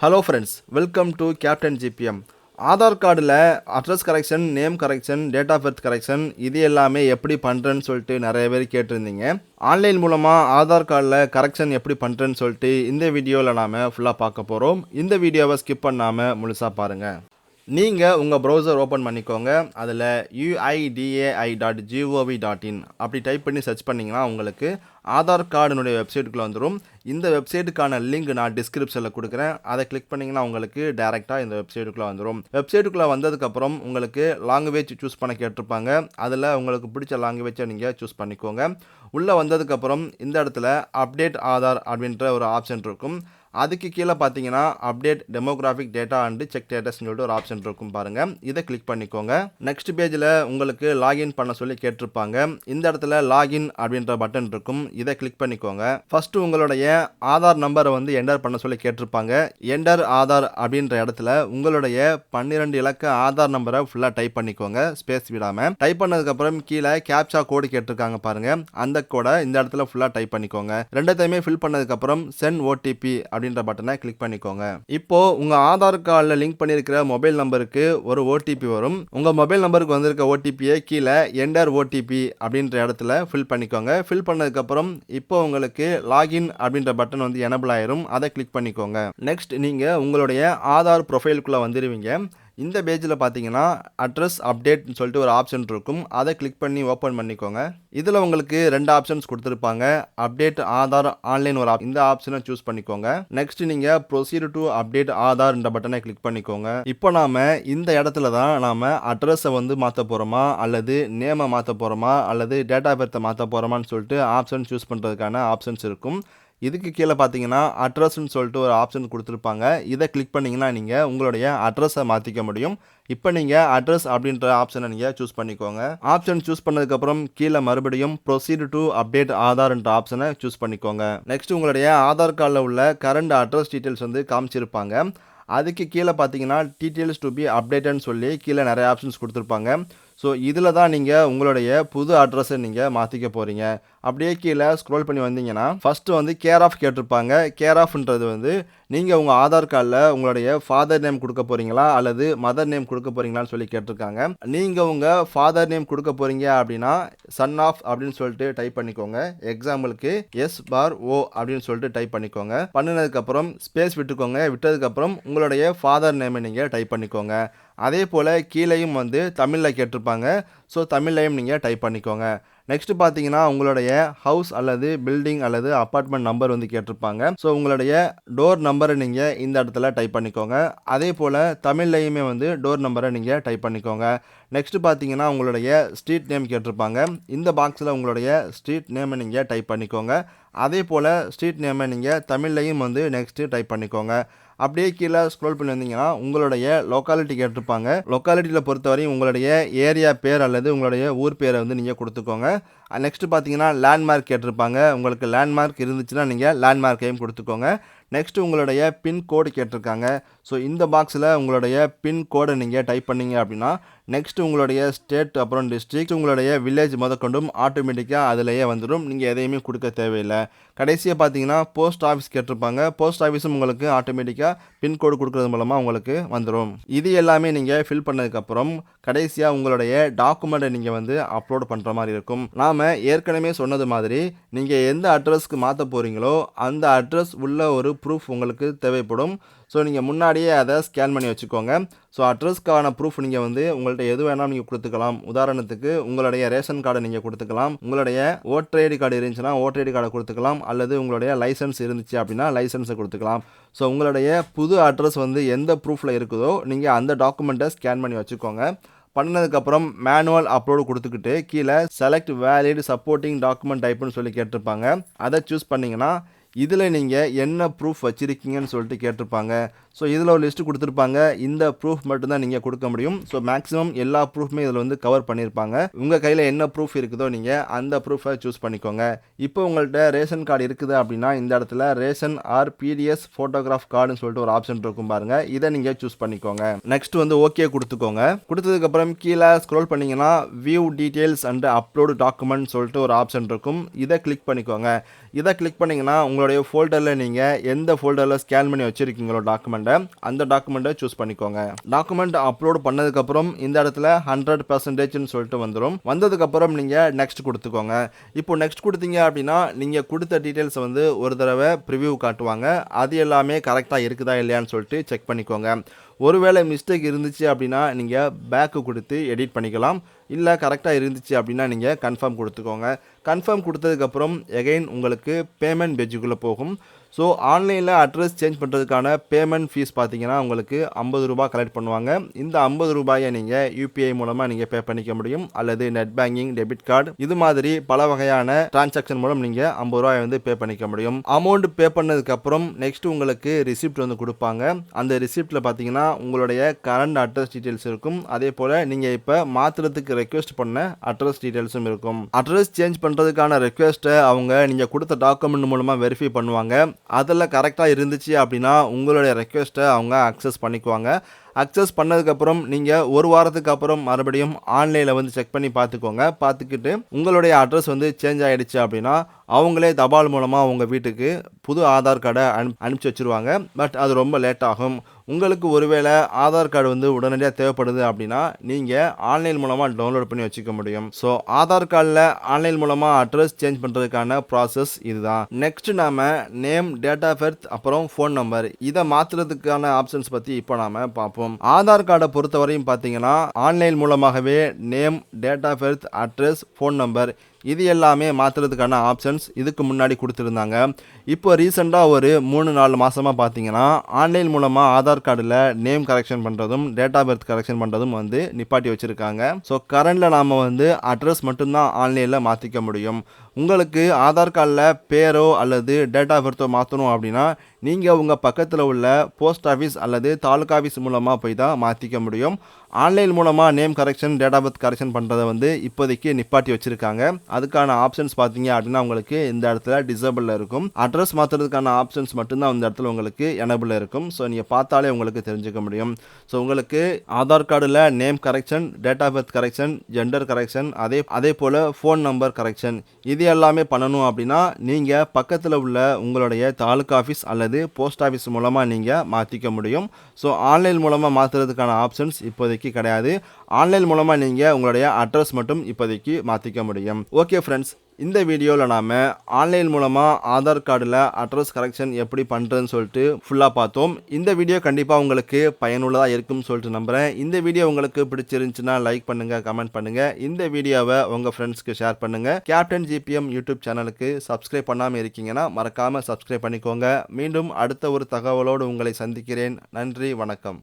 Hello friends, welcome to Captain GBM. Aadhaar கார்டில் address correction, name correction, date of birth correction இது எல்லாமே எப்படி பண்ணுறேன்னு சொல்லிட்டு நிறைய பேர் கேட்டிருந்தீங்க. ஆன்லைன் மூலமாக ஆதார் கார்டில் கரெக்ஷன் எப்படி பண்ணுறேன்னு சொல்லிட்டு இந்த வீடியோவில் நாம் ஃபுல்லாக பார்க்க போகிறோம். இந்த வீடியோவை ஸ்கிப் பண்ணாமல் முழுசாக பாருங்கள். நீங்கள் உங்கள் ப்ரௌசர் ஓப்பன் பண்ணிக்கோங்க. அதில் uidai.gov.in அப்படி டைப் பண்ணி சர்ச் பண்ணிங்கன்னா உங்களுக்கு ஆதார் கார்டுனுடைய வெப்சைட்டுக்குள்ளே வந்துடும். இந்த வெப்சைட்டுக்கான லிங்க் நான் டிஸ்கிரிப்ஷனில் கொடுக்குறேன். அதை கிளிக் பண்ணிங்கன்னா உங்களுக்கு டேரெக்டாக இந்த வெப்சைட்டுக்குள்ளே வந்துடும். வெப்சைட்டுக்குள்ளே வந்ததுக்கப்புறம் உங்களுக்கு லாங்குவேஜ் சூஸ் பண்ண கேட்டிருப்பாங்க. அதில் உங்களுக்கு பிடிச்ச லாங்குவேஜை நீங்கள் சூஸ் பண்ணிக்கோங்க. உள்ளே வந்ததுக்கப்புறம் இந்த இடத்துல அப்டேட் ஆதார் அப்படின்ற ஒரு ஆப்ஷன் இருக்கும். அதுக்கு கீழே பார்த்தீங்கன்னா update demographic data and check டேட்டஸ்ன்னு சொல்லிட்டு ஒரு ஆப்ஷன் இருக்கும் பாருங்கள். இதை கிளிக் பண்ணிக்கோங்க. நெக்ஸ்ட் பேஜில் உங்களுக்கு லாகின் பண்ண சொல்லி கேட்டிருப்பாங்க. இந்த இடத்துல லாகின் அப்படின்ற பட்டன் இருக்கும். இதை கிளிக் பண்ணிக்கோங்க. ஃபர்ஸ்ட் உங்களுடைய ஆதார் நம்பரை என்டர் பண்ண சொல்லி கேட்டிருப்பாங்க. என்டர் ஆதார் அப்படின்ற இடத்துல உங்களுடைய 12 இலக்க ஆதார் நம்பரை ஃபுல்லாக டைப் பண்ணிக்கோங்க, ஸ்பேஸ் விடாமல். டைப் பண்ணதுக்கப்புறம் கீழே கேப்சா கோடு கேட்டிருக்காங்க பாருங்க. அந்த கோடை இந்த இடத்துல ஃபுல்லாக டைப் பண்ணிக்கோங்க. ரெண்டுத்தையுமே ஃபில் பண்ணதுக்கப்புறம் சென்ட் ஓடிபி அப்படின்ற பட்டனை கிளிக் பண்ணிக்கோங்க. இப்போ உங்க ஆதார் கார்டில் லிங்க் பண்ணியிருக்கிற மொபைல் நம்பருக்கு ஒரு ஓடிபி வரும். உங்க மொபைல் நம்பருக்கு வந்திருக்க ஓடிபியை கீழே என்டர் ஓடிபி அப்படின்ற இடத்துல ஃபில் பண்ணிக்கோங்க. ஃபில் பண்ணதுக்கப்புறம் இப்போ உங்களுக்கு லாகின் அப்படின்ற பட்டன் எனபிள் ஆயிரும். அதை கிளிக் பண்ணிக்கோங்க. நெக்ஸ்ட் நீங்க உங்களுடைய ஆதார் ப்ரொஃபைலுக்குள்ள வந்துடுவீங்க. இந்த பேஜில் பார்த்தீங்கன்னா அட்ரஸ் அப்டேட்னு சொல்லிட்டு ஒரு ஆப்ஷன் இருக்கும். அதை கிளிக் பண்ணி ஓப்பன் பண்ணிக்கோங்க. இதில் உங்களுக்கு 2 ஆப்ஷன்ஸ் கொடுத்துருப்பாங்க. அப்டேட் ஆதார் ஆன்லைன் இந்த ஆப்ஷனை சூஸ் பண்ணிக்கோங்க. நெக்ஸ்ட் நீங்கள் ப்ரொசீட் டு அப்டேட் ஆதார் இந்த பட்டனை கிளிக் பண்ணிக்கோங்க. இப்போ நாம் இந்த இடத்துல தான் நாம் அட்ரஸை மாற்ற போகிறோமா, அல்லது நேமை மாற்ற போகிறோமா, அல்லது டேட் ஆஃப் பர்த்தை மாற்ற போகிறோமான்னு சொல்லிட்டு ஆப்ஷன் சூஸ் பண்ணுறதுக்கான ஆப்ஷன்ஸ் இருக்கும். இதுக்கு கீழே பார்த்தீங்கன்னா அட்ரஸ்ன்னு சொல்லிட்டு ஒரு ஆப்ஷன் கொடுத்துருப்பாங்க. இதை கிளிக் பண்ணிங்கன்னா நீங்கள் உங்களுடைய அட்ரஸை மாற்றிக்க முடியும். இப்போ நீங்கள் அட்ரஸ் அப்படின்ற ஆப்ஷனை நீங்கள் சூஸ் பண்ணிக்கோங்க. ஆப்ஷன் சூஸ் பண்ணதுக்கப்புறம் கீழே மறுபடியும் ப்ரொசீட் டு அப்டேட் ஆதார்ன்ற ஆப்ஷனை சூஸ் பண்ணிக்கோங்க. நெக்ஸ்ட் உங்களுடைய ஆதார் கார்டில் உள்ள கரண்ட் அட்ரஸ் டீட்டெயில்ஸ் காமிச்சிருப்பாங்க. அதுக்கு கீழே பார்த்தீங்கன்னா டீட்டெயில்ஸ் டு பி அப்டேட்டட்னு சொல்லி கீழே நிறைய ஆப்ஷன்ஸ் கொடுத்துருப்பாங்க. ஸோ இதில் தான் நீங்கள் உங்களுடைய புது அட்ரஸை நீங்கள் மாற்றிக்க போகிறீங்க. அப்படியே கீழே ஸ்க்ரோல் பண்ணி வந்தீங்கன்னா ஃபஸ்ட்டு கேர் ஆஃப் கேட்டிருப்பாங்க. கேர் ஆஃப்ன்றது நீங்கள் உங்கள் ஆதார் கார்டில் உங்களுடைய ஃபாதர் நேம் கொடுக்க போகிறீங்களா, அல்லது மதர் நேம் கொடுக்க போகிறீங்களான்னு சொல்லி கேட்டிருக்காங்க. நீங்கள் உங்கள் ஃபாதர் நேம் கொடுக்க போகிறீங்க அப்படின்னா சன் ஆஃப் அப்படின்னு சொல்லிட்டு டைப் பண்ணிக்கோங்க. எக்ஸாம்பிளுக்கு SO அப்படின்னு சொல்லிட்டு டைப் பண்ணிக்கோங்க. பண்ணினதுக்கப்புறம் ஸ்பேஸ் விட்டுக்கோங்க. விட்டதுக்கப்புறம் உங்களுடைய ஃபாதர் நேமை நீங்கள் டைப் பண்ணிக்கோங்க. அதே போல் கீழேயும் தமிழில் கேட்டிருப்பாங்க. ஸோ தமிழ்லையும் நீங்கள் டைப் பண்ணிக்கோங்க. நெக்ஸ்ட் பார்த்தீங்கன்னா உங்களுடைய ஹவுஸ் அல்லது பில்டிங் அல்லது அப்பார்ட்மெண்ட் நம்பர் கேட்டிருப்பாங்க. ஸோ உங்களுடைய டோர் நம்பரை நீங்கள் இந்த இடத்துல டைப் பண்ணிக்கோங்க. அதே போல் தமிழ்லையுமே டோர் நம்பரை நீங்கள் டைப் பண்ணிக்கோங்க. நெக்ஸ்ட் பார்த்தீங்கன்னா உங்களுடைய ஸ்ட்ரீட் நேம் கேட்டிருப்பாங்க. இந்த பாக்ஸில் உங்களுடைய ஸ்ட்ரீட் நேமை நீங்கள் டைப் பண்ணிக்கோங்க. அதே போல் ஸ்ட்ரீட் நேமை நீங்கள் தமிழ்லையும் நெக்ஸ்ட்டு டைப் பண்ணிக்கோங்க. அப்படியே கீழே ஸ்க்ரோல் பண்ணி வந்தீங்கன்னா உங்களுடைய லொக்காலிட்டி கேட்டிருப்பாங்க. லொக்காலிட்டியில் பொறுத்தவரையும் உங்களுடைய ஏரியா பேர் அல்லது உங்களுடைய ஊர் பேரை நீங்கள் கொடுத்துக்கோங்க. நெக்ஸ்ட் பார்த்தீங்கன்னா லேண்ட்மார்க் கேட்டிருப்பாங்க. உங்களுக்கு லேண்ட்மார்க் இருந்துச்சுன்னா நீங்கள் லேண்ட்மார்க்கையும் கொடுத்துக்கோங்க. நெக்ஸ்ட் உங்களுடைய பின் கோடு கேட்டிருக்காங்க. ஸோ இந்த பாக்ஸில் உங்களுடைய பின் கோடை நீங்கள் டைப் பண்ணீங்க அப்படின்னா நெக்ஸ்ட் உங்களுடைய ஸ்டேட், அப்புறம் டிஸ்ட்ரிக்ட், உங்களுடைய வில்லேஜ் முதற்கொண்டும் ஆட்டோமேட்டிக்காக அதிலேயே வந்துடும். நீங்கள் எதையுமே கொடுக்க தேவையில்லை. கடைசியாக பார்த்தீங்கன்னா போஸ்ட் ஆஃபீஸ் கேட்டிருப்பாங்க. போஸ்ட் ஆஃபீஸும் உங்களுக்கு ஆட்டோமேட்டிக்காக பின்கோடு கொடுக்குறது மூலமாக உங்களுக்கு வந்துடும். இது எல்லாமே நீங்கள் ஃபில் பண்ணதுக்கப்புறம் கடைசியாக உங்களுடைய டாக்குமெண்ட்டை நீங்கள் அப்லோட் பண்ணுற மாதிரி இருக்கும். நாம் ஏற்கனவே சொன்னது மாதிரி நீங்கள் எந்த அட்ரஸ்க்கு மாற்ற போகிறீங்களோ அந்த அட்ரஸ் உள்ள ஒரு ப்ரூஃப் உங்களுக்கு தேவைப்படும். ஸோ நீங்கள் முன்னாடியே அதை ஸ்கேன் பண்ணி வச்சுக்கோங்க. ஸோ அட்ரஸ்க்கான ப்ரூஃப் நீங்கள் உங்கள்கிட்ட எது வேணாலும் நீங்கள் கொடுத்துக்கலாம். உதாரணத்துக்கு உங்களுடைய ரேஷன் கார்டை நீங்கள் கொடுத்துக்கலாம். உங்களுடைய ஓட்டர் ஐடி கார்டு இருந்துச்சுன்னா ஓட்டர் ஐடி கார்டை கொடுத்துக்கலாம். அல்லது உங்களுடைய லைசன்ஸ் இருந்துச்சு அப்படின்னா லைசன்ஸை கொடுத்துக்கலாம். ஸோ உங்களுடைய புது அட்ரஸ் எந்த ப்ரூஃபில் இருக்குதோ நீங்கள் அந்த டாக்குமெண்ட்டை ஸ்கேன் பண்ணி வச்சுக்கோங்க. பண்ணதுக்கப்புறம் மேனுவல் அப்லோடு கொடுத்துக்கிட்டு கீழே செலக்ட் வேலிட் சப்போர்ட்டிங் டாக்குமெண்ட் டைப்புன்னு சொல்லி கேட்டிருப்பாங்க. அதை சூஸ் பண்ணிங்கன்னா இதில் நீங்கள் என்ன ப்ரூஃப் வச்சுருக்கீங்கன்னு சொல்லிட்டு கேட்டிருப்பாங்க. ஸோ இதில் ஒரு லிஸ்ட்டு கொடுத்துருப்பாங்க. இந்த ப்ரூஃப் மட்டும்தான் நீங்கள் கொடுக்க முடியும். ஸோ மேக்ஸிமம் எல்லா ப்ரூஃப்மே இதில் கவர் பண்ணியிருப்பாங்க. உங்கள் கையில் என்ன ப்ரூஃப் இருக்குதோ நீங்கள் அந்த ப்ரூஃபை சூஸ் பண்ணிக்கோங்க. இப்போ உங்கள்கிட்ட ரேஷன் கார்டு இருக்குது அப்படின்னா இந்த இடத்துல ரேஷன் ஆர் PDS ஃபோட்டோகிராஃப் கார்டுன்னு சொல்லிட்டு ஒரு ஆப்ஷன் இருக்கும் பாருங்கள். இதை நீங்கள் சூஸ் பண்ணிக்கோங்க. நெக்ஸ்ட் ஓகே கொடுத்துக்கோங்க. கொடுத்ததுக்கப்புறம் கீழே ஸ்க்ரோல் பண்ணிங்கன்னா view details and upload document சொல்லிட்டு ஒரு ஆப்ஷன் இருக்கும். இதை கிளிக் பண்ணிக்கோங்க. இதை கிளிக் பண்ணிங்கன்னா உங்களுடைய ஃபோல்டரில் நீங்கள் எந்த ஃபோல்டரில் ஸ்கேன் பண்ணி வச்சுருக்கீங்களோ டாக்குமெண்ட்டை அந்த டாக்குமெண்ட்டை சூஸ் பண்ணிக்கோங்க. டாக்குமெண்ட் அப்லோட் பண்ணதுக்கப்புறம் இந்த இடத்துல 100%ன்னு சொல்லிட்டு வந்ததுக்கப்புறம் நீங்கள் நெக்ஸ்ட் கொடுத்துக்கோங்க. இப்போ நெக்ஸ்ட் கொடுத்தீங்க அப்படின்னா நீங்கள் கொடுத்த டீட்டெயில்ஸை வந்து ஒரு தடவை ப்ரிவ்யூ காட்டுவாங்க. அது எல்லாமே கரெக்டாக இருக்குதா இல்லையான்னு சொல்லிட்டு செக் பண்ணிக்கோங்க. ஒருவேளை மிஸ்டேக் இருந்துச்சு அப்படின்னா நீங்கள் பேக்கு கொடுத்து எடிட் பண்ணிக்கலாம். இல்லை கரெக்டாக இருந்துச்சு அப்படின்னா நீங்கள் கன்ஃபார்ம் கொடுத்துக்கோங்க. கன்ஃபார்ம் கொடுத்ததுக்கப்புறம் எகைன் உங்களுக்கு பேமெண்ட் பேஜுக்குள்ளே போகும். ஸோ ஆன்லைனில் அட்ரஸ் சேஞ்ச் பண்ணுறதுக்கான பேமெண்ட் ஃபீஸ் பார்த்தீங்கன்னா உங்களுக்கு 50 ரூபாய் கலெக்ட் பண்ணுவாங்க. இந்த 50 ரூபாயை நீங்கள் யூபிஐ மூலமாக நீங்கள் பே பண்ணிக்க முடியும். அல்லது நெட் பேங்கிங், டெபிட் கார்டு இது மாதிரி பல வகையான டிரான்சாக்ஷன் மூலம் நீங்கள் 50 ரூபாய் வந்து பே பண்ணிக்க முடியும். அமௌண்ட் பே பண்ணதுக்கப்புறம் நெக்ஸ்ட் உங்களுக்கு ரிசிப்ட் வந்து கொடுப்பாங்க. அந்த ரிசிப்டில் பார்த்தீங்கன்னா உங்களுடைய கரண்ட் அட்ரஸ் டீட்டெயில்ஸ் இருக்கும். அதே போல் நீங்கள் இப்போ மாற்றுறதுக்கு ரெக்வெஸ்ட் பண்ண அட்ரஸ் டீட்டெயில்ஸும் இருக்கும். அட்ரஸ் சேஞ்ச் பண்ணுறதுக்கான ரெக்வெஸ்ட்டை அவங்க நீங்கள் கொடுத்த டாக்குமெண்ட் மூலமாக வெரிஃபை பண்ணுவாங்க. அதில் கரெக்டாக இருந்துச்சு அப்படின்னா உங்களுடைய ரெக்வெஸ்ட்டை அவங்க அக்சஸ் பண்ணிக்குவாங்க. அக்சஸ் பண்ணதுக்கப்புறம் நீங்கள் ஒரு வாரத்துக்கு அப்புறம் மறுபடியும் ஆன்லைனில் வந்து செக் பண்ணி பார்த்துக்கோங்க. பார்த்துக்கிட்டு உங்களுடைய அட்ரஸ் வந்து சேஞ்ச் ஆகிடுச்சு அப்படின்னா அவங்களே தபால் மூலமாக உங்கள் வீட்டுக்கு புது ஆதார் கார்டை அனுப்பிச்சி வச்சுருவாங்க. பட் அது ரொம்ப லேட் ஆகும். உங்களுக்கு ஒருவேளை ஆதார் கார்டு வந்து உடனடியாக தேவைப்படுது அப்படின்னா நீங்கள் ஆன்லைன் மூலமாக டவுன்லோட் பண்ணி வச்சுக்க முடியும். ஸோ ஆதார் கார்டில் ஆன்லைன் மூலமாக அட்ரஸ் சேஞ்ச் பண்ணுறதுக்கான ப்ராசஸ் இதுதான். நெக்ஸ்ட் நாம் நேம், டேட் ஆஃப் பர்த், அப்புறம் ஃபோன் நம்பர் இதை மாற்றுறதுக்கான ஆப்ஷன்ஸ் பற்றி இப்போ நாம் பார்ப்போம். ஆதார் கார்டை பொறுத்தவரையும் பார்த்தீங்கன்னா ஆன்லைன் மூலமாகவே name, date of birth, address, phone number இது எல்லாமே மாற்றுறதுக்கான ஆப்ஷன்ஸ் இதுக்கு முன்னாடி கொடுத்துருந்தாங்க. இப்போ ரீசெண்டாக ஒரு 3-4 மாதமாக பார்த்தீங்கன்னா ஆன்லைன் மூலமாக ஆதார் கார்டில் நேம் கரெக்ஷன் பண்ணுறதும் டேட் ஆஃப் பர்த் கரெக்ஷன் பண்ணுறதும் வந்து நிப்பாட்டி வச்சுருக்காங்க. ஸோ கரண்டில் நாம் வந்து அட்ரஸ் மட்டும்தான் ஆன்லைனில் மாற்றிக்க முடியும். உங்களுக்கு ஆதார் கார்டில் பேரோ அல்லது டேட் ஆஃப் பர்த்தோ மாற்றணும் அப்படின்னா நீங்கள் உங்கள் பக்கத்தில் உள்ள போஸ்ட் ஆஃபீஸ் அல்லது தாலுகா ஆஃபீஸ் மூலமாக போய் தான் மாற்றிக்க முடியும். ஆன்லைன் மூலமாக name correction, date of birth correction பண்ணுறதை வந்து இப்போதைக்கு நிப்பாட்டி வச்சுருக்காங்க. அதுக்கான ஆப்ஷன்ஸ் பார்த்தீங்க அப்படின்னா உங்களுக்கு இந்த இடத்துல டிசேபிளில் இருக்கும். அட்ரஸ் மாற்றுறதுக்கான ஆப்ஷன்ஸ் மட்டும்தான் இந்த இடத்துல உங்களுக்கு எனபிளில் இருக்கும். ஸோ நீங்கள் பார்த்தாலே உங்களுக்கு தெரிஞ்சுக்க முடியும். ஸோ உங்களுக்கு ஆதார் கார்டில் name correction, date of birth correction, gender correction, அதே போல் ஃபோன் நம்பர் கரெக்ஷன் இது எல்லாமே பண்ணணும் அப்படின்னா நீங்கள் பக்கத்தில் உள்ள உங்களுடைய தாலுகா ஆஃபீஸ் அல்லது போஸ்ட் ஆஃபீஸ் மூலமாக நீங்கள் மாற்றிக்க முடியும். ஸோ ஆன்லைன் மூலமாக மாற்றுறதுக்கான ஆப்ஷன்ஸ் இப்போதைக்கு கிடையாது. ஆன்லைன் மூலமாக நீங்கள் உங்களுடைய அட்ரஸ் மட்டும் இப்போதைக்கு மாற்றிக்க முடியும். ஓகே ஃப்ரெண்ட்ஸ், இந்த வீடியோவில் நாம் ஆன்லைன் மூலமாக ஆதார் கார்டில் அட்ரஸ் கரெக்ஷன் எப்படி பண்ணுறதுன்னு சொல்லிட்டு ஃபுல்லாக பார்த்தோம். இந்த வீடியோ கண்டிப்பாக உங்களுக்கு பயனுள்ளதாக இருக்கும்னு சொல்லிட்டு நம்புகிறேன். இந்த வீடியோ உங்களுக்கு பிடிச்சிருந்துச்சுன்னா லைக் பண்ணுங்கள், கமெண்ட் பண்ணுங்கள். இந்த வீடியோவை உங்கள் ஃப்ரெண்ட்ஸ்க்கு ஷேர் பண்ணுங்கள். கேப்டன் ஜிபிஎம் யூடியூப் சேனலுக்கு சப்ஸ்கிரைப் பண்ணாமல் இருக்கீங்கன்னா மறக்காமல் சப்ஸ்கிரைப் பண்ணிக்கோங்க. மீண்டும் அடுத்த ஒரு தகவலோடு உங்களை சந்திக்கிறேன். நன்றி, வணக்கம்.